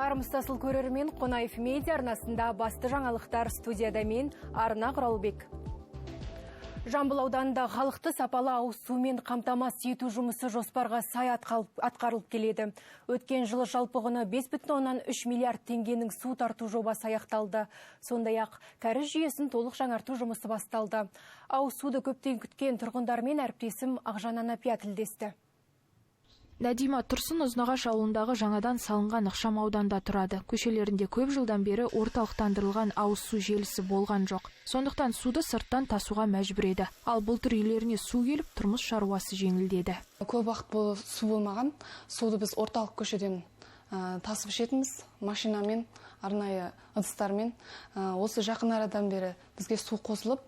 Армыстасыл көрермен, Қонаев медиа арнасында басты жаңалықтар. Студияда мен Арна Құралбек. Жамбыл ауданында халықты сапалы ауыз сумен қамтамасыз ету жұмысы жоспарға сай атқарылып келеді. Өткен жылы жалпы құны 5,3 миллиард теңгенің су тарту жобасы аяқталды. Сондай-ақ кәріз жүйесін толық жаңарту жұмысы басталды. Ауыз суды көптен күткен тұрғындармен әріптесім Ақжан Анапия тілдесті. Нәдима Тұрсын Ұзнағаш ауылындағы жаңадан салынған ықшам ауданда тұрады. Көшелерінде көп жылдан бері орталықтандырылған ауыз су желісі болған жоқ. Сондықтан суды сырттан тасуға мәжбүр еді. Ал былтыр үйлеріне су келіп, тұрмыс шаруасы жеңілдеді. Көп уақыт су болмаған, суды біз орталық көшеден тасып ішетінбіз, машинамен, арнайы ыдыстармен. Осы жақын арадан бері бізге су қосылып,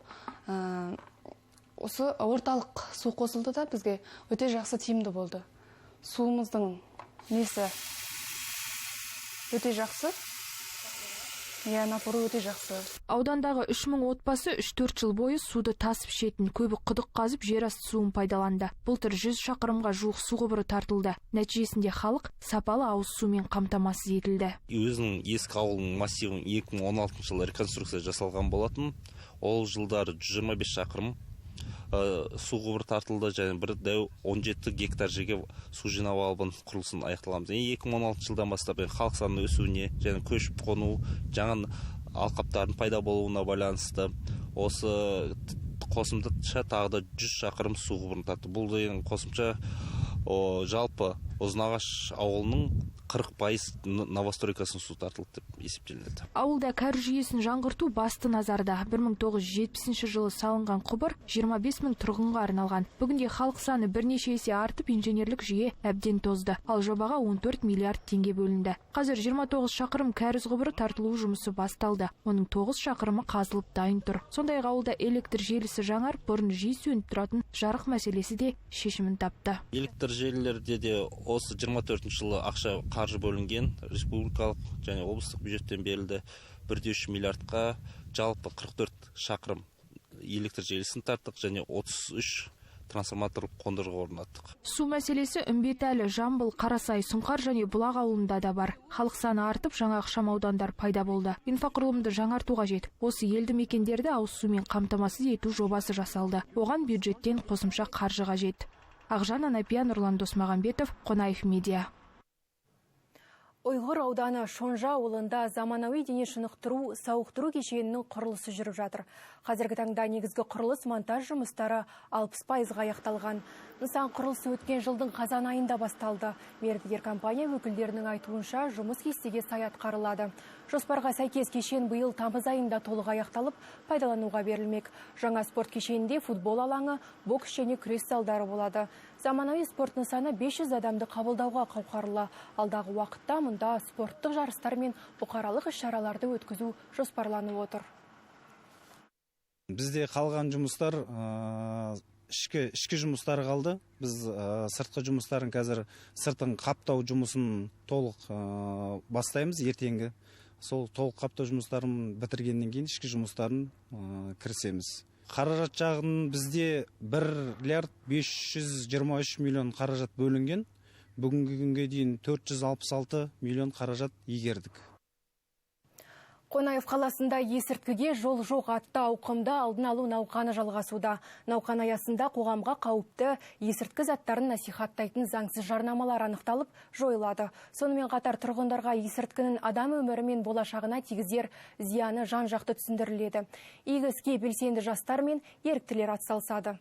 осы орталық су қосылды да бізге өте жақсы тиімді болды. Суымыздың несі өте жақсы. Напоры өте жақсы. Аудандағы 3000 отбасы 3-4 жыл бойы суды тасып ішетін, көбі құдық қазып жер асты суын пайдаланды. Былтыр 100 шақырымға жуық су құбыры тартылды. Нәтижесінде халық сапалы ауыз сумен қамтамасыз етілді. Өзінің ескі ауылының массивін 2016 жылы реконструкция жасалған болатын. Ол жылдары 125 шақырым су құбыры тартылды, және бір дәу 17 гектар жерге су жинау алабын құрылысын аяқталғанбыз. 2016 жылдан бастап халық санының өсуіне және көшіп қону, жаңа алқаптардың пайда болуына байланысты осы қосымша тағы да 100 шақырым су құбырын тартты. Бұл деген қосымша жалпы Ұзнағаш ауылының 40% новостройкасын су тартылды деп есептелінеді. Ауылда кәріз жүйесін жаңғырту басты назарда. 1970 жылы салынған құбыр 25 000 тұрғынға арналған. Бүгінде халық саны бірнеше есе артып, инженерлік жүйе әбден тозды. Ал жобаға 14 миллиард теңге бөлінді. Қазір 29 шақырым кәріз құбыры тартылу жұмысы басталды. Оның 9 шақырымы қазылып дайын тұр. Сондай-ақ ауылда электр желісі жаңарып, бұрын жиі сөніп тұратын жарық мәселесі де шешімін тапты. Электр желілерде де осы 24 жылы ақша қаржы бөлінген, республикалық және облыстық бюджеттен берілді. 1,3 миллиардқа жалпы 44 шақырым электр желісін тарттық және 33 трансформаторлық қондырғы орнаттық. Су мәселесі Үмбетәлі, Жамбыл, Қарасай, Сұңқар және Бұлақ ауылында да бар. Халық саны артып, жаңа ықшам аудандар пайда болды. Инфрақұрылымды жаңарту қажет. Осы елді мекендерді ауыз сумен қамтамасыз ету жобасы жасалды. Оған бюджеттен қосымша қаржы қажет. Ақжан Анапия, Нұрлан Досмағамбетов, Қонаев медиа. Ойғыр ауданы Шонжа ауылында заманауи дене шынықтыру, сауықтыру кешенінің құрылысы жүріп жатыр. Қазіргі таңда негізгі құрылыс монтаж жұмыстары 60% аяқталған. Нысан құрылысы өткен жылдың қазан айында басталды. Мердігер компания өкілдерінің айтуынша жұмыс кестеге сай атқарылады. Жоспарға сәйкес кешен биыл тамыз айында толық аяқталып, пайдалануға берілмек. Жаңа спорт кешенінде футбол алаңы, бокс және күрес залдары болады. Заманауи спорт нысаны 500 адамды қабылдауға қауқарлы. Алдағы уақытта мұнда спорттық жарыстар мен бұқаралық іс-шараларды өткізу жоспарланып отыр. Бізде қалған жұмыстар ішкі жұмыстары қалды. Біз сыртқы жұмыстарын қазір сыртын қаптау жұмысын толық бастаймыз ертеңгі. Сол толық қаптау жұмыстарын бітіргеннен кейін ішкі жұмыстарын кірісеміз. Қаражат жағын бізде 1 миллиард 523 миллион қаражат бөлінген. Бүгінгі күнге дейін 466 миллион қаражат игердік. Қонаев қаласында есірткіге жол жоқ атты ауқымды алдын алу науқаны жалғасуда. Науқан аясында қоғамға қауіпті есірткі заттарын насихаттайтын заңсыз жарнамалар анықталып жойылады. Сонымен қатар тұрғындарға есірткінің адам өмірі мен болашағына тигізер зияны жан-жақты түсіндіріледі. Игі іске белсенді жастар мен еріктілер атсалысады.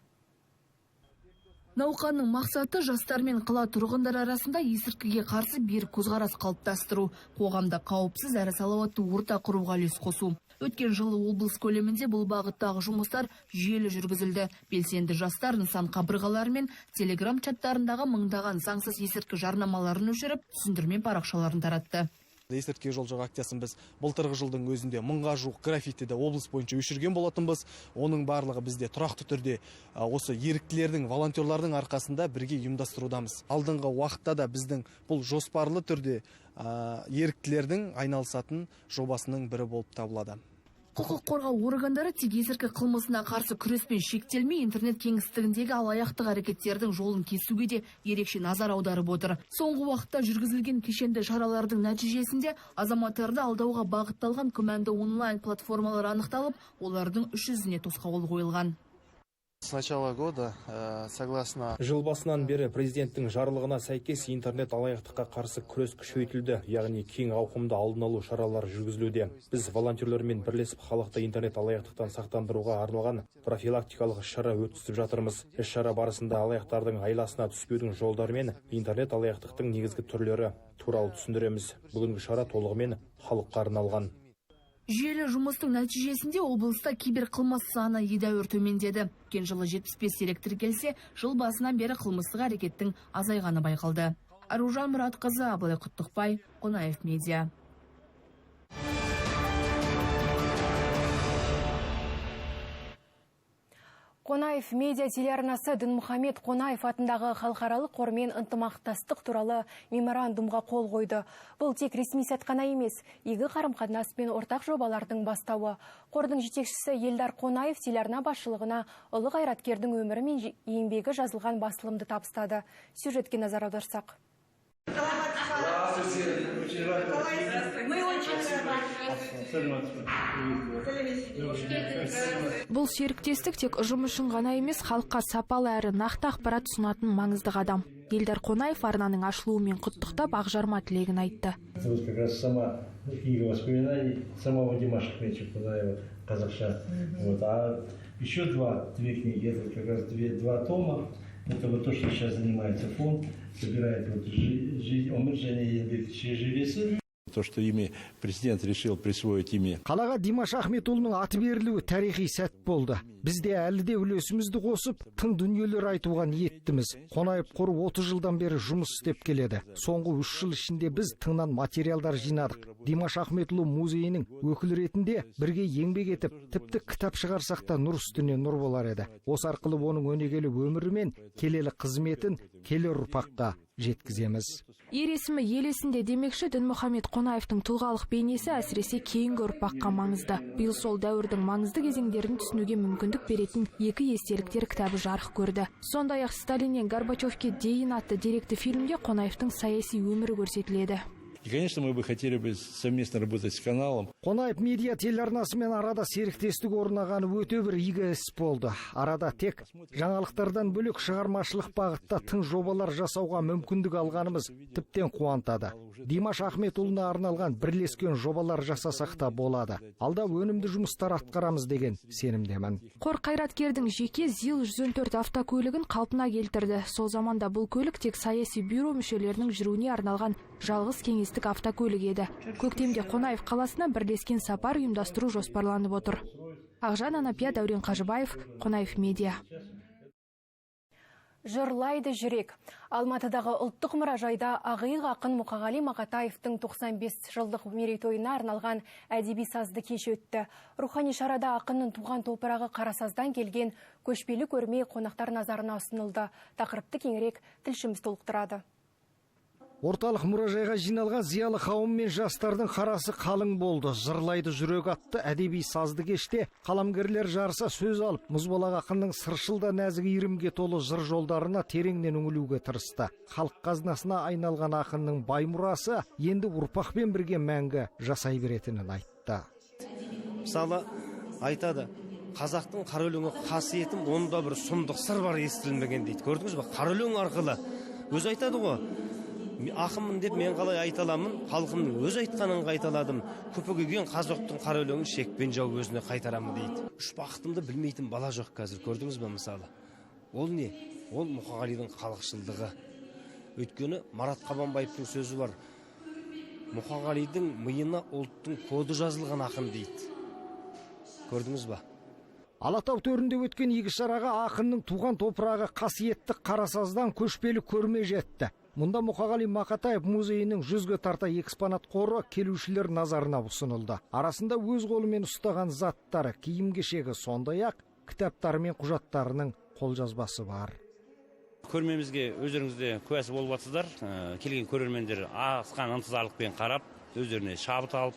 Науқанның мақсаты жастар мен қала тұрғындар арасында есірткіге қарсы берік көзқарас қалыптастыру, қоғамда қауіпсіз әрі салауатты орта құруға үлес қосу. Өткен жылы облыс көлемінде бұл бағыттағы жұмыстар жүйелі жүргізілді. Белсенді жастар нысан қабырғалары мен телеграм чаттарындағы мыңдаған заңсыз есірткі жарнамаларын өшіріп, түсіндірме парақшаларын таратты. Есірткіге жол жоқ акциясын біз былтырғы жылдың өзінде 1000-ға жуық граффитиді облыс бойынша өшірген болатынбыз. Оның барлығы бізде тұрақты түрде осы еріктілердің, волонтерлардың арқасында бірге ұйымдастырудамыз. Алдыңғы уақытта да біздің бұл жоспарлы түрде еріктілердің айналысатын жобасының бірі болып табылады. Құқық қорғау органдары тек есірткі қылмысына қарсы күреспен шектелмей, интернет кеңістігіндегі алаяқтық әрекеттердің жолын кесуге де ерекше назар аударып отыр. Соңғы уақытта жүргізілген кешенді шаралардың нәтижесінде азаматтарды алдауға бағытталған күмәнді онлайн платформалар анықталып, олардың 300-іне тосқауыл қойылған. С начала года, согласно... Жыл басынан бері президенттің жарлығына сәйкес интернет алаяқтыққа қарсы күрес күшейтілді, яғни кең ауқымды алдын алу шаралары жүргізілуде. Біз волонтерлермен бірлесіп халықты интернет алаяқтықтан сақтандыруға арналған профилактикалық іс-шара өткізіп жатырмыз. Іс-шара барысында алаяқтардың айласына түспеудің жолдары мен интернет алаяқтықтың негізгі түрлері туралы түсіндіреміз. Бүгінгі шара толығымен халыққа арналған. Жүйелі жұмыстың нәтижесінде облыста киберқылмыс саны едәуір төмендеді. Өткен жылы 75 дерек тіркелсе, жыл басынан бері қылмыстық әрекеттің азайғаны байқалды. Аружан Мұратқызы, Абылай Құттықбай, Қонаев медиа. Қонаев медиа телеарнасы Дінмұхамед Қонаев атындағы халықаралық қормен ынтымақтастық туралы меморандумға қол қойды. Бұл тек ресми сәтқана емес, игі қарым-қатынас пен ортақ жобалардың бастауы. Қордың жетекшісі Елдар Қонаев телеарна басшылығына ұлы қайраткердің өмірі мен еңбегі жазылған басылымды табыстады. Сюжетке назар аударсақ. Бұл серіктестік тек ұжым үшін ғана емес, халыққа сапалы әрі нақты ақпарат ұсынатын маңызды қадам. Елдар Қонаев арнаның ашылуымен құттықтап ақжарма тілегін айтты. Вот как раз сама книга воспоминаний самого Димаша Ахметовича Қонаева, қазақша. Вот. А еще две книги, это как раз два тома. Это вот то, что сейчас занимается фонд, собирает вот Өмір және еңбек шежіресі. То, что президент решил присвоить имя. Қалаға Димаш Ахметұлының аты берілуі тарихи сәт болды. Бізде әлі де үлесімізді қосып, тың дүниелер айтуға ниеттіміз. Қонаев қоры 30 жылдан бері жұмыс істеп келеді. Соңғы 3 жыл ішінде біз тыңнан материалдар жинадық. Димаш Ахметұлы музейінің өкілі ретінде бірге еңбек етіп, тіпті кітап шығарсақ та нұр үстіне нұр болар еді. Осы арқылы оның өнегелі өмірі мен келелі қызметін келер ұрпаққа жеткіземіз. Ер есімі ел есінде демекші Дінмұхамед Қонаевтың тұлғалық бейнесі әсіресе кейінгі ұрпаққа маңызды. Биыл сол дәуірдің маңызды кезеңдерін түсінуге мүмкіндік беретін 2 естеліктер кітабы жарық көрді. Сондай-ақ Сталиннен Горбачевке дейін атты деректі фильмде Қонаевтың саяси өмірі көрсетіледі. И, конечно, мы бы хотели бы совместно работать с каналом. Қонаев медиа телеарнасымен арада серіктестік орнағаны өте бір игі іс болды. Арада тек жаңалықтардан бөлек шығармашылық бағытта тың жобалар жасауға мүмкіндік алғанымыз тіптен қуантады. Димаш Ахметұлына арналған бірлескен жобалар жасасақ та болады. Алда өнімді жұмыстар атқарамыз деген сенімдемін. Қор қайраткердің жеке ЗИЛ-114 автокөлігін қалпына келтірді. Сол заманда бұл көлік тек саяси бюро мүшелерінің жүруіне арналған жалғыз кеңестік автокөлік еді. Көктемде Қонаев қаласына бірлескен сапар ұйымдастыру жоспарланып отыр. Ақжан Анапия, Дәурен Қажыбаев, Қонаев медиа. Жырлайды жүрек. Алматыдағы ұлттық мұражайда Ағиық ақын Мұқағали Мақатаевтың 95 жылдық мерейтойына арналған әдеби сазды кеш өтті. Рухани шарада ақынның туған топырағы Қарасаздан келген көшпелі көрме қонақтар назарына ұсынылды. Тақырыпты кеңірек тілшіміз толықтырады. Орталық мұражайға жиналған зиялы қауым мен жастардың қарасы қалың болды. Жырлайды жүрек атты әдеби сазды кеште қаламгерлер жарыса сөз алып, мұзбалақ ақынның сыршыл да нәзік иірімге толы жыр жолдарына тереңнен үңілуге тырысты. Халық қазынасына айналған ақынның бай мұрасы енді ұрпақпен бірге мәңгі жасай беретінін айтты. Мысалы айтады, қазақтың қара өлеңі қасиетін, онда бір сұмдық сыр бар естілмеген дейді. Көрдіңіз бе? Қара өлең арқылы өзі айтады ғой. Ақынмын деп мен қалай айталамын, халқымның өз айтқанын қайталадым. Көпігеген қазақтың қара өлеңін шекпен жау өзіне қайтарамын дейді. Үш бақытымды білмейтін бала жоқ қазір, көрдіңіз бе мысалы? Ол не? Ол Мұқағалидың халықшылдығы. Өйткені Марат Қабанбаевтың сөзі бар. Мұқағалидың миына ұлттың коды жазылған ақын дейді. Көрдіңіз бе? Алатау төрінде өткен игі шараға ақынның туған топырағы қасиетті Қарасаздан көшпелі көрме жетті. Мұнда Мұқағали Мақатаев музейінің 100-ге тарта экспонат қоры келушілер назарына ұсынылды. Арасында өз қолымен ұстаған заттары, киім-кешегі, сондай-ақ кітаптары мен құжаттарының қолжазбасы бар. Көрмемізге өздеріңізде куәсі болып жатсыздар. Келген көрермендер асқан ынтызарлықпен қарап, өздеріне шабыт алып,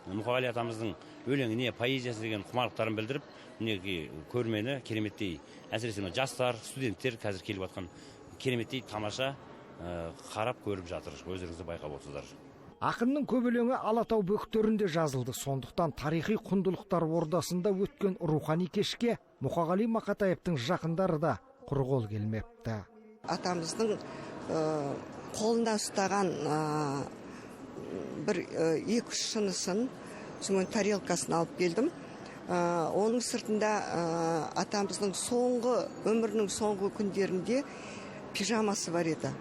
мұқағали атамыздың өлеңіне, поэзиясы деген құмарлықтарын білдіріп, мінекей көрмені кереметтей, әсіресе жастар, студенттер қазір келіп жатқан кереметтей тамаша қарап көріп жатыр. Өздеріңізді байқап отырсыздар. Ақынның көп өлеңі Алатау бөктерінде жазылды. Сондықтан тарихи құндылықтар ордасында өткен рухани кешке Мұқағали Мақатаевтың жақындары да құр қол келмепті. Атамыздың қолында ұстаған бір 2-3 шынысын, соның тарелкасын алып келдім. Оның сыртында атамыздың өмірінің соңғы күндерінде пижамасы бар еді.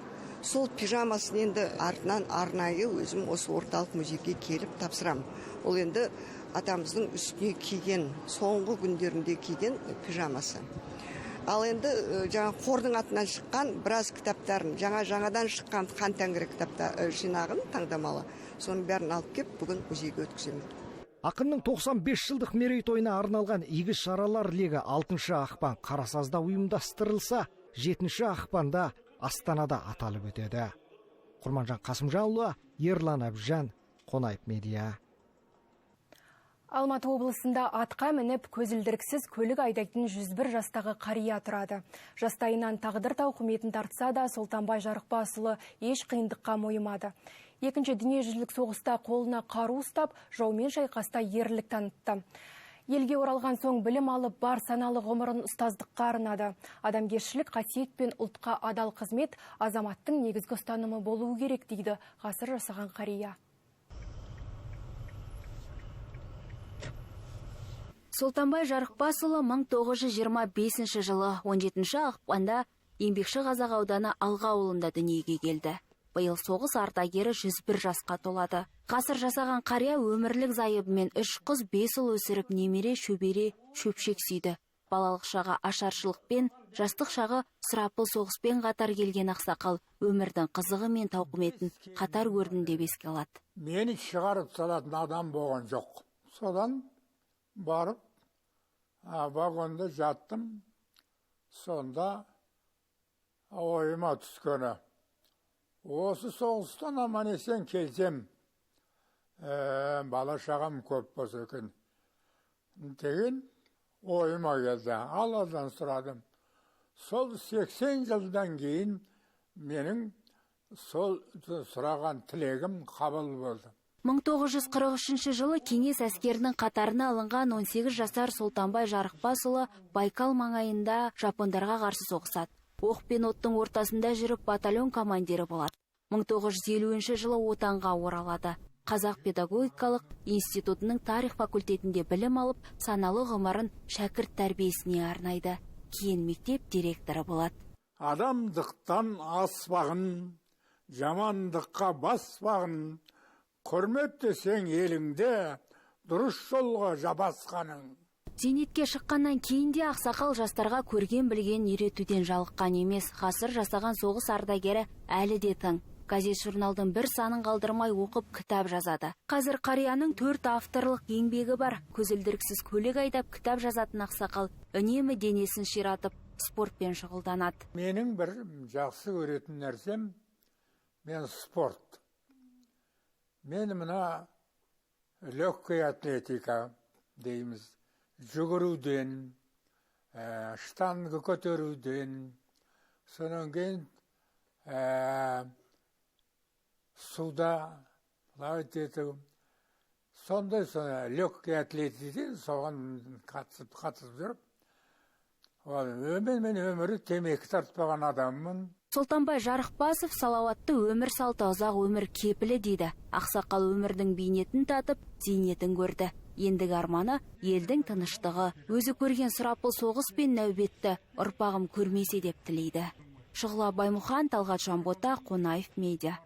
Сол пижамасын енді артынан арнайы өзім осы орталық музейге келіп тапсырам. Ол енді атамыздың үстіне киген, соңғы күндерінде киген пижамасы. Ал енді жаңа қордың атынан шыққан біраз кітаптарын, жаңадан шыққан Хан Тәңірі кітаптар жинағын таңдамалы. Соның бәрін алып кеп бүгін музейге өткіземін. Ақынның 95 жылдық мерейтойына арналған игі шаралар легі 6 ақпан Қарасазда ұйымдастырылса, 7 ақпанда Астанада аталып өтеді. Құрманжан Қасымжанұлы, Ерлан Әбжан, Қонаев медиа. Алматы облысында атқа мініп көзілдіріксіз көлік айдайтын 101 жастағы қария тұрады. Жастайынан тағдыр тауқыметін тартса да, Солтанбай Жарықбасұлы еш қиындыққа мойымады. Екінші дүниежүзілік соғыста қолына қару ұстап, жаумен шайқаста ерлік танытты. Елге оралған соң білім алып бар саналы ғұмырын ұстаздыққа арнады. Адамгершілік қасиет пен ұлтқа адал қызмет азаматтың негізгі ұстанымы болуы керек дейді ғасыр жасаған қария. Солтанбай Жарықбасұлы 1925 жылы 17 ақпанда еңбекші Қазақ ауданы Алға ауылында дүниеге келді. Биыл соғыс ардагері 101 жасқа толады. Ғасыр жасаған қария өмірлік зайыбымен 3 қыз 5 ұл өсіріп, немере, шөбере, шөпшек сүйді. Балалық шағы ашаршылықпен, жастық шағы сұрапыл соғыспен қатар келген ақсақал өмірдің қызығы мен тауқыметін қатар көрдім деп еске алады. Мені шығарып салатын адам болған жоқ. Содан барып, вагонда жаттым. Сонда ойыма түскені. Осы соғыстан аман есен келсем, бала шағам көп болса екен деген ойыма келді. Алладан сұрадым. Сол 80 жылдан кейін менің сол сұраған тілегім қабыл болды. 1943 жылы кеңес әскерінің қатарына алынған 18 жасар Солтанбай Жарықбасұлы Байкал маңайында жапондарға қарсы соғысады. Оқ пен оттың ортасында жүріп батальон командирі болады. 1950 жылы отанға оралады. Қазақ педагогикалық институтының тарих факультетінде білім алып, саналы ғұмырын шәкірт тәрбиесіне арнайды. Кейін мектеп директоры болады. Адамдықтан аспағын, жамандыққа баспағын, құрметтесең еліңде, дұрыс жолға жабасқаның. Зейнетке шыққаннан кейін де ақсақал жастарға көрген білген үйретуден жалыққан емес. Ғасыр жасаған соғыс ардагері әлі де тың. Газет журналдың бір санын қалдырмай оқып кітап жазады. Қазір қарияның 4 авторлық еңбегі бар. Көзілдіріксіз көлік айдап кітап жазатын ақсақал үнемі денесін ширатып, спортпен шұғылданады. Менің бір жақсы көретін нәрсем мен спорт. Мен мына легкая атлетика дейміз. Жүгіруден, штанга көтеруден, сонан кейін суда плавать ету. Сондай легкий атлетика соған қатысып жүріп, мен өмірі темекі тартпаған адаммын. Солтанбай Жарықбасов салауатты өмір салты ұзақ өмір кепілі дейді. Ақсақал өмірдің бейнетін татып, зейнетін көрді. Ендігі арманы елдің тыныштығы. Өзі көрген сұрапыл соғыс пен нәубетті ұрпағым көрмесе деп тілейді. Шұғыла Баймұхан, Талғат Жанбота, Қонаев медиа.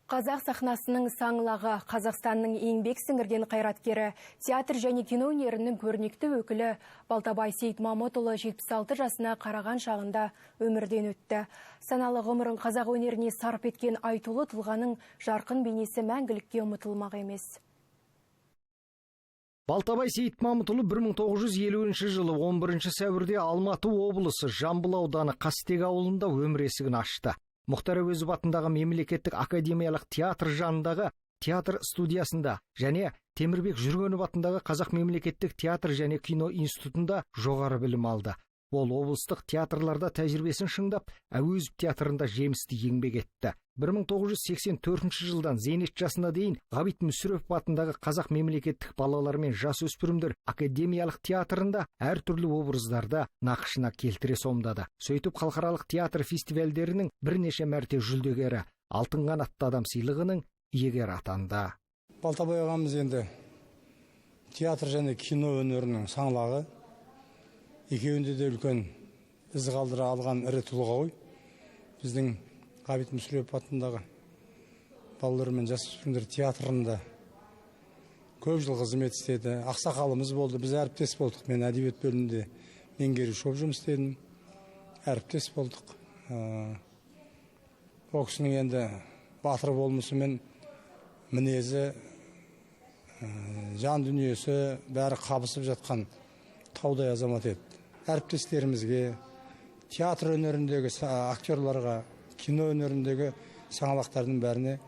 Қазақ сахнасының саңлағы, Қазақстанның еңбек сіңірген қайраткері, театр және кино өнерінің көрнекті өкілі Балтабай Сейітмамытұлы 76 жасына қараған шағында өмірден өтті. Саналы ғұмырын қазақ өнеріне сарп еткен айтулы тұлғаның жарқын бейнесі мәңгілікке ұмытылмақ емес. Балтабай Сейітмамытұлы 1950 жылы 11 сәуірде Алматы облысы Жамбыл ауданы Қастек ауылында өмір есігін ашты. Мұхтар Әуезов атындағы мемлекеттік академиялық театр жанындағы театр студиясында және Темірбек Жүргенов атындағы Қазақ мемлекеттік театр және кино институтында жоғары білім алды. Ол облыстық театрларда тәжірибесін шыңдап, Әуезов театрында жемісті еңбек етті. 1984 жылдан зейнет жасына дейін Ғабит Мүсірепов атындағы Қазақ мемлекеттік балалар мен жасөспірімдер академиялық театрында әртүрлі образдарда нақышына келтіре сомдады. Сөйтіп халықаралық театр фестивальдерінің бірнеше мәрте жүлдегері, алтын қанатты адам сыйлығының иегері атанды. Балтабай ағамыз енді театр және кино өнерінің саңлағы. Екеуінде де үлкен із қалдыра алған ірі тұлға ғой. Біздің Ғабит Мүсірепов атындағы балалар мен жасөспірімдер театрында көп жыл қызмет істеді. Ақсақалымыз болды, біз әріптес болдық. Мен әдебиет бөлімінде меңгеруші болып жұмыс істедім. Әріптес болдық. Ол кісінің енді батыр болмысы мен мінезі, жан дүниесі бәрі қабысып жатқан таудай азамат еді. Әріптестерімізге, театр өнеріндегі актерларға, кино өнеріндегі саңлақтардың бәріне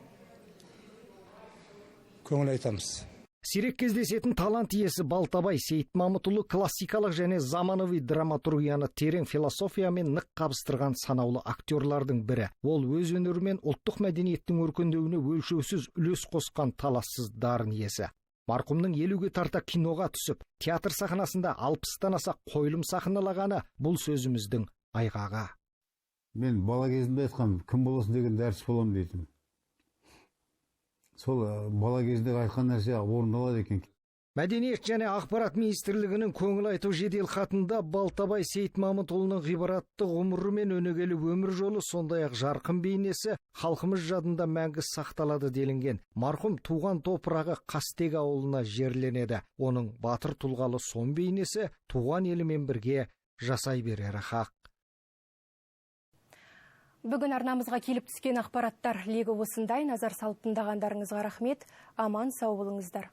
көңіл айтамыз. Сирек кездесетін талант иесі Балтабай Сейітмамытұлы классикалық және заманауи драматургияны терең философиямен нық қабыстырған санаулы актерлардың бірі. Ол өз өнерімен ұлттық мәдениеттің өркендеуіне өлшеусіз үлес қосқан талассыз дарын иесі. Марқұмның 50-ге тарта киноға түсіп, театр сахнасында 60-тан аса қойылым сахналағаны бұл сөзіміздің айғағы. Мен бала кезімде айтқам, кім боласың деген дәріс болам дейтім. Сол бала кезінде айтқан нәрсе орындалады екен. Мәдениет және ақпарат министрлігінің көңіл айту жедел хатында Балтабай Сейітмамытұлының ғибратты ғұмыры мен өнегелі өмір жолы, сондай-ақ жарқын бейнесі халқымыз жадында мәңгі сақталады делінген. Марқұм туған топырағы Қастек ауылына жерленеді. Оның батыр тұлғалы сон бейнесі туған елімен бірге жасай берері хақ. Бүгін арнамызға келіп түскен ақпараттар легі осындай. Назар салып тыңдағандарыңызға рахмет. Аман сау болыңыздар.